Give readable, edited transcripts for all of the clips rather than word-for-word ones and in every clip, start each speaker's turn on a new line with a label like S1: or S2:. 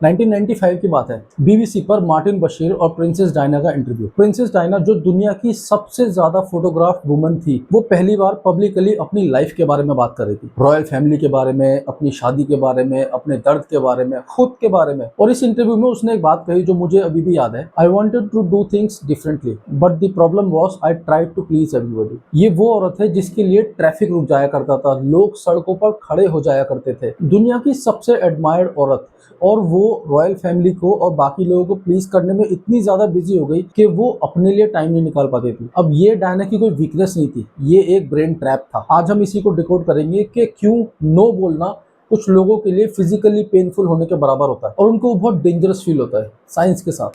S1: 1995 की बात है। बीबीसी पर मार्टिन बशीर और प्रिंसेस डायना का इंटरव्यू। प्रिंसेस डायना जो दुनिया की सबसे ज्यादा फोटोग्राफ वुमन थी, वो पहली बार पब्लिकली अपनी लाइफ के बारे में बात कर रही थी, रॉयल फैमिली के बारे में, अपनी शादी के बारे में, अपने दर्द के बारे में, खुद के बारे में। और इस इंटरव्यू में उसने एक बात कही जो मुझे अभी भी याद है। I wanted to do things differently but the problem was I tried to please everybody. ये वो औरत है जिसके लिए ट्रैफिक रुक जाया करता था, लोग सड़कों पर खड़े हो जाया करते थे। दुनिया की सबसे एडमायर्ड औरत, और वो रॉयल फैमिली को और बाकी लोगों को प्लीज करने में इतनी ज्यादा बिजी हो गई कि वो अपने लिए टाइम नहीं निकाल पाती थी। अब ये डायना की कोई वीकनेस नहीं थी, ये एक ब्रेन ट्रैप था। आज हम इसी को डिकोड करेंगे कि क्यों नो बोलना कुछ लोगों के लिए फिजिकली पेनफुल होने के बराबर होता है और उनको बहुत डेंजरस फील होता है साइंस के साथ।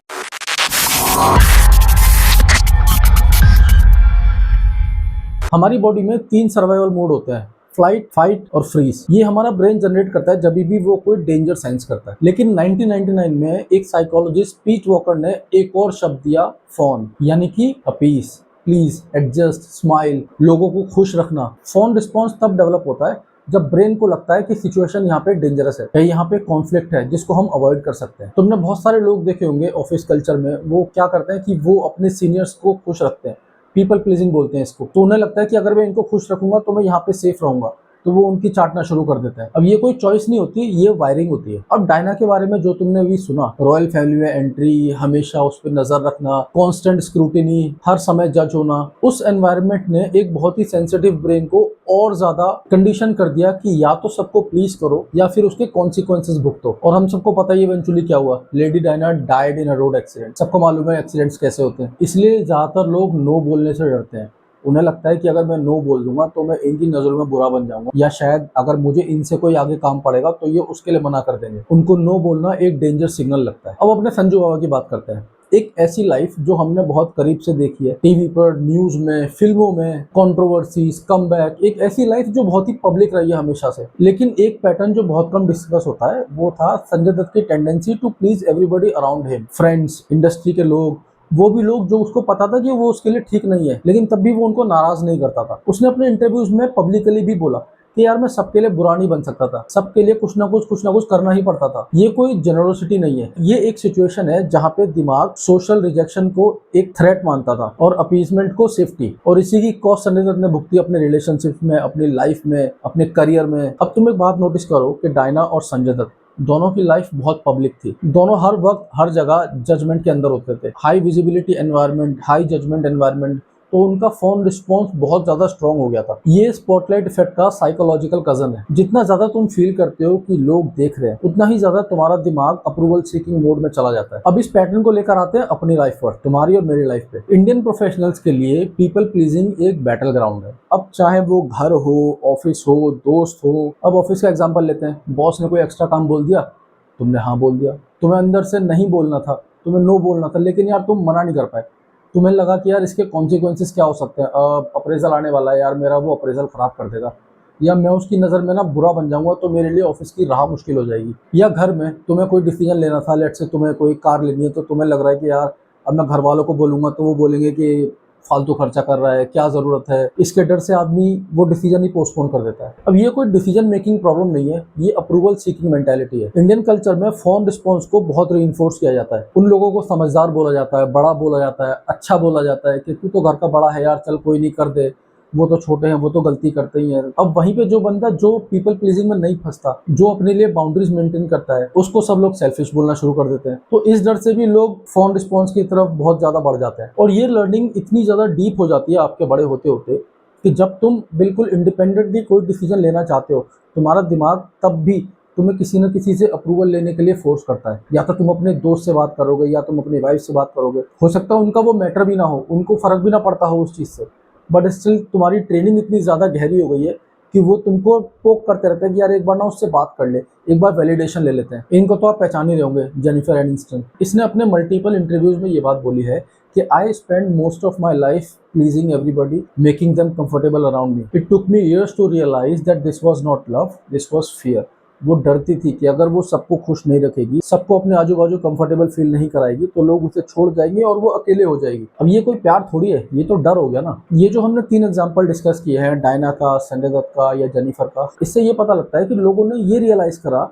S1: हमारी बॉडी में 3 सर्वाइवल मोड होते हैं, फ्लाइट, फाइट और फ्रीज। ये हमारा ब्रेन जनरेट करता है जब भी वो कोई डेंजर सेंस करता है। लेकिन 1999 में एक साइकोलॉजिस्ट पीट वॉकर ने एक और शब्द दिया, फोन, यानी कि अपीस, प्लीज, एडजस्ट, स्माइल, लोगों को खुश रखना। फोन रिस्पॉन्स तब डेवलप होता है जब ब्रेन को लगता है कि सिचुएशन यहाँ पे डेंजरस है, कहीं यहाँ पे कॉन्फ्लिक्ट है जिसको हम अवॉइड कर सकते हैं। तुमने बहुत सारे लोग देखे होंगे ऑफिस कल्चर में, वो क्या करते हैं कि वो अपने सीनियर्स को खुश रखते हैं, पीपल प्लीजिंग बोलते हैं इसको। तो उन्हें लगता है कि अगर मैं इनको खुश रखूंगा तो मैं यहाँ पे सेफ रहूंगा, तो वो उनकी चाटना शुरू कर देते हैं। अब ये कोई चॉइस नहीं होती, ये वायरिंग होती है। अब डायना के बारे में जो तुमने अभी सुना, रॉयल फैमिली में एंट्री, हमेशा उस पर नजर रखना, कांस्टेंट स्क्रूटिनी, हर समय जज होना, उस एनवायरनमेंट ने एक बहुत ही सेंसिटिव ब्रेन को और ज्यादा कंडीशन कर दिया कि या तो सबको प्लीज करो या फिर उसके कॉन्सिक्वेंसेस भुगतो। और हम सबको पता ही इवेंचुअली क्या हुआ, lady Diana died in a road accident. सबको मालूम है एक्सीडेंट्स कैसे होते हैं। इसलिए ज्यादातर लोग नो बोलने से डरते हैं। उन्हें लगता है कि अगर मैं नो बोल दूंगा तो मैं इनकी नजरों में बुरा बन जाऊंगा, या शायद अगर मुझे इनसे कोई आगे काम पड़ेगा तो ये उसके लिए मना कर देंगे। उनको नो बोलना एक डेंजर सिग्नल लगता है। अब अपने संजू बाबा की बात करते हैं। एक ऐसी लाइफ जो हमने बहुत करीब से देखी है, टीवी पर, न्यूज में, फिल्मों में, कंट्रोवर्सीज, कमबैक, एक ऐसी लाइफ जो बहुत ही पब्लिक रही है हमेशा से। लेकिन एक पैटर्न जो बहुत कम डिस्कस होता है वो था संजय दत्त की tendency to please everybody around him, friends, industry के लोग, वो भी लोग जो उसको पता था कि वो उसके लिए ठीक नहीं है, लेकिन तब भी वो उनको नाराज नहीं करता था। उसने अपने इंटरव्यूज में पब्लिकली भी बोला कि यार मैं सबके लिए बुरा नहीं बन सकता था, सबके लिए कुछ ना कुछ करना ही पड़ता था। ये कोई जेनरोसिटी नहीं है, ये एक सिचुएशन है जहाँ पे दिमाग सोशल रिजेक्शन को एक थ्रेट मानता था और अपीजमेंट को सेफ्टी। और इसी की कॉस्ट संजय दत्त ने भुगती अपने रिलेशनशिप में, अपनी लाइफ में, अपने करियर में। अब तुम एक बात नोटिस करो कि डायना और संजय दत्त दोनों की लाइफ बहुत पब्लिक थी। दोनों हर वक्त हर जगह जजमेंट के अंदर होते थे, high visibility environment, high judgement environment. तो उनका फोन रिस्पॉन्स बहुत ज्यादा स्ट्रांग हो गया था। ये स्पॉटलाइट इफेक्ट का साइकोलॉजिकल कजन है। जितना ज्यादा तुम फील करते हो कि लोग देख रहे हैं, उतना ही ज्यादा तुम्हारा दिमाग अप्रूवल सीकिंग मोड में चला जाता है। अब इस पैटर्न को लेकर आते हैं अपनी लाइफ पर, तुम्हारी और मेरी लाइफ पे। इंडियन प्रोफेशनल्स के लिए पीपल प्लीजिंग एक बैटल ग्राउंड है। अब चाहे वो घर हो, ऑफिस हो, दोस्त हो। अब ऑफिस का एग्जाम्पल लेते हैं। बॉस ने कोई एक्स्ट्रा काम बोल दिया, तुमने हाँ बोल दिया। तुम्हें अंदर से नहीं बोलना था, तुम्हें नो बोलना था, लेकिन यार तुम मना नहीं कर पाए। तुम्हें लगा कि यार इसके कॉन्सिक्वेंसेस क्या हो सकते हैं, अप्रेजल आने वाला है यार, मेरा वो अप्रेजल खराब कर देगा, या मैं उसकी नज़र में ना बुरा बन जाऊंगा तो मेरे लिए ऑफिस की राह मुश्किल हो जाएगी। या घर में तुम्हें कोई डिसीजन लेना था, लेट से तुम्हें कोई कार लेनी है, तो तुम्हें लग रहा है कि यार अब मैं घर वालों को बोलूंगा तो वो बोलेंगे कि फालतू खर्चा कर रहा है, क्या जरूरत है। इसके डर से आदमी वो डिसीजन ही पोस्टपोन कर देता है। अब ये कोई डिसीजन मेकिंग प्रॉब्लम नहीं है, ये अप्रूवल सीकिंग मेंटालिटी है। इंडियन कल्चर में फोन रिस्पॉन्स को बहुत रीइंफोर्स किया जाता है। उन लोगों को समझदार बोला जाता है, बड़ा बोला जाता है, अच्छा बोला जाता है कि तू तो घर का बड़ा है यार, चल कोई नहीं, कर दे, वो तो छोटे हैं, वो तो गलती करते ही हैं। अब वहीं पे जो बंदा जो पीपल प्लीजिंग में नहीं फंसता, जो अपने लिए बाउंड्रीज मेंटेन करता है, उसको सब लोग सेल्फिश बोलना शुरू कर देते हैं। तो इस डर से भी लोग फोन रिस्पॉन्स की तरफ बहुत ज्यादा बढ़ जाते हैं। और ये लर्निंग इतनी ज्यादा डीप हो जाती है आपके बड़े होते होते कि जब तुम बिल्कुल इंडिपेंडेंटली कोई डिसीजन लेना चाहते हो, तुम्हारा दिमाग तब भी तुम्हें किसी न किसी से अप्रूवल लेने के लिए फोर्स करता है। या तो तुम अपने दोस्त से बात करोगे, या तुम अपनी वाइफ से बात करोगे। हो सकता है उनका वो मैटर भी ना हो, उनको फर्क भी ना पड़ता हो उस चीज से, बट स्टिल तुम्हारी ट्रेनिंग इतनी ज्यादा गहरी हो गई है कि वो तुमको पोक करते रहते हैं कि यार एक बार ना उससे बात कर ले, एक बार वैलिडेशन ले लेते हैं। इनको तो आप पहचान ही रहे होंगे, जेनिफर एनिस्टन। इसने अपने मल्टीपल इंटरव्यूज में ये बात बोली है कि I spend most of my life pleasing everybody, making them comfortable around me. It took me years to realise that this was not love, this was fear. वो डरती थी कि अगर वो सबको खुश नहीं रखेगी, सबको अपने आजू बाजू कंफर्टेबल फील नहीं कराएगी, तो लोग उसे छोड़ जाएंगे और वो अकेले हो जाएगी। अब ये कोई प्यार थोड़ी है, ये तो डर हो गया ना। ये जो हमने 3 एग्जांपल डिस्कस किए हैं, डायना का, संजय दत्त का या जेनिफर का, इससे ये पता लगता है कि लोगों ने ये रियलाइज करा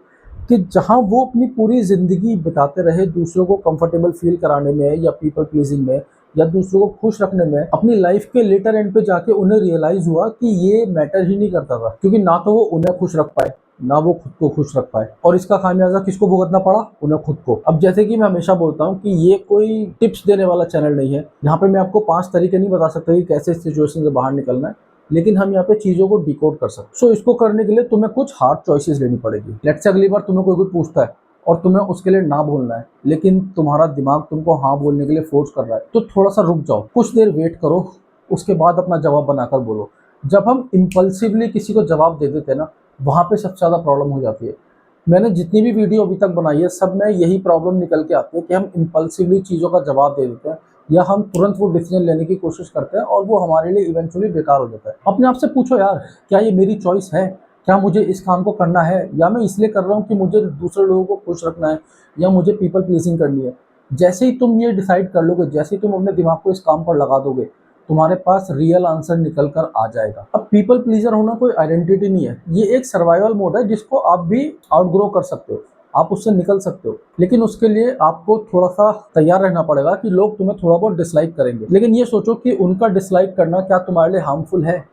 S1: कि जहाँ वो अपनी पूरी ज़िंदगी बिताते रहे दूसरों को कंफर्टेबल फील कराने में या पीपल प्लीजिंग में या दूसरों को खुश रखने में, अपनी लाइफ के लेटर एंड पे जाके उन्हें रियलाइज़ हुआ कि ये मैटर ही नहीं करता था, क्योंकि ना तो वो उन्हें खुश रख पाए, ना वो खुद को खुश रख पाए, और इसका खामियाजा किसको भुगतना पड़ा? उन्हें खुद को। अब जैसे कि मैं हमेशा बोलता हूँ कि ये कोई टिप्स देने वाला चैनल नहीं है, यहाँ पे मैं आपको 5 तरीके नहीं बता सकता कि कैसे इस सिचुएशन से बाहर निकलना है, लेकिन हम यहाँ पे चीज़ों को डिकोड कर सकते हैं। सो इसको करने के लिए तुम्हें कुछ हार्ड चॉइसेस लेनी पड़ेगी। लेट्स से अगली बार तुम्हें कोई पूछता है और तुम्हें उसके लिए ना बोलना है, लेकिन तुम्हारा दिमाग तुमको हाँ बोलने के लिए फोर्स कर रहा है, तो थोड़ा सा रुक जाओ, कुछ देर वेट करो, उसके बाद अपना जवाब बनाकर बोलो। जब हम इम्पल्सिवली किसी को जवाब दे देते हैं ना, वहाँ पे सबसे ज़्यादा प्रॉब्लम हो जाती है। मैंने जितनी भी वीडियो अभी तक बनाई है, सब में यही प्रॉब्लम निकल के आती है कि हम इम्पल्सिवली चीज़ों का जवाब दे देते हैं, या हम तुरंत वो डिसीजन लेने की कोशिश करते हैं और वो हमारे लिए इवेंचुअली बेकार हो जाता है। अपने आप से पूछो यार, क्या ये मेरी चॉइस है? क्या मुझे इस काम को करना है, या मैं इसलिए कर रहा हूँ कि मुझे दूसरे लोगों को खुश रखना है, या मुझे पीपल प्लीजिंग करनी है? जैसे ही तुम ये डिसाइड कर लोगे, जैसे ही तुम अपने दिमाग को इस काम पर लगा दोगे, तुम्हारे पास रियल आंसर निकल कर आ जाएगा। अब पीपल प्लीजर होना कोई आइडेंटिटी नहीं है, ये एक सर्वाइवल मोड है जिसको आप भी आउटग्रो कर सकते हो, आप उससे निकल सकते हो। लेकिन उसके लिए आपको थोड़ा सा तैयार रहना पड़ेगा कि लोग तुम्हें थोड़ा बहुत डिसलाइक करेंगे, लेकिन ये सोचो कि उनका डिसलाइक करना क्या तुम्हारे लिए हार्मफुल है?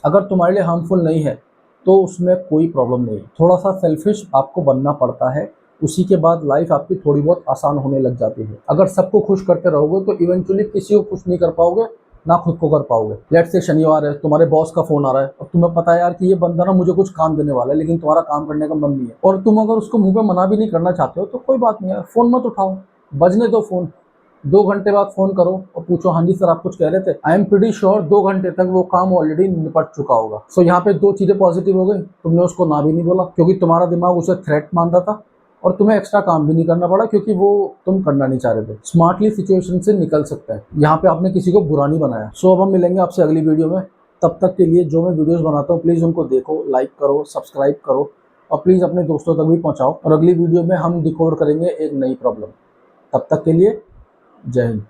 S1: अगर तुम्हारे लिए हार्मफुल नहीं है तो उसमें कोई प्रॉब्लम नहीं है। थोड़ा सा सेल्फिश आपको बनना पड़ता है, उसी के बाद लाइफ आपकी थोड़ी बहुत आसान होने लग जाती है। अगर सबको खुश करते रहोगे तो इवेंचुअली किसी को खुश नहीं कर पाओगे, ना खुद को कर पाओगे। लेट्स से शनिवार है, तुम्हारे बॉस का फोन आ रहा है और तुम्हें पता है यार कि ये बंदा ना मुझे कुछ काम देने वाला है, लेकिन तुम्हारा काम करने का मन नहीं है, और तुम अगर उसको मुंह पे मना भी नहीं करना चाहते हो तो कोई बात नहीं है, फोन मत उठाओ, बजने दो फोन। 2 घंटे बाद फोन करो और पूछो, हाँ जी सर आप कुछ कह रहे थे। आई एम प्रीटी श्योर 2 घंटे तक वो काम ऑलरेडी निपट चुका होगा। सो यहाँ पे 2 चीजें पॉजिटिव हो गई, तुमने उसको ना भी नहीं बोला क्योंकि तुम्हारा दिमाग उसे थ्रेट मान रहा था, और तुम्हें एक्स्ट्रा काम भी नहीं करना पड़ा क्योंकि वो तुम करना नहीं चाह रहे थे। स्मार्टली सिचुएशन से निकल सकते हैं, यहाँ पे आपने किसी को बुरा नहीं बनाया। सो अब हम मिलेंगे आपसे अगली वीडियो में। तब तक के लिए जो मैं वीडियोस बनाता हूँ प्लीज़ उनको देखो, लाइक करो, सब्सक्राइब करो, और प्लीज़ अपने दोस्तों तक भी पहुँचाओ। और अगली वीडियो में हम डिकोड करेंगे एक नई प्रॉब्लम। तब तक के लिए जय हिंद।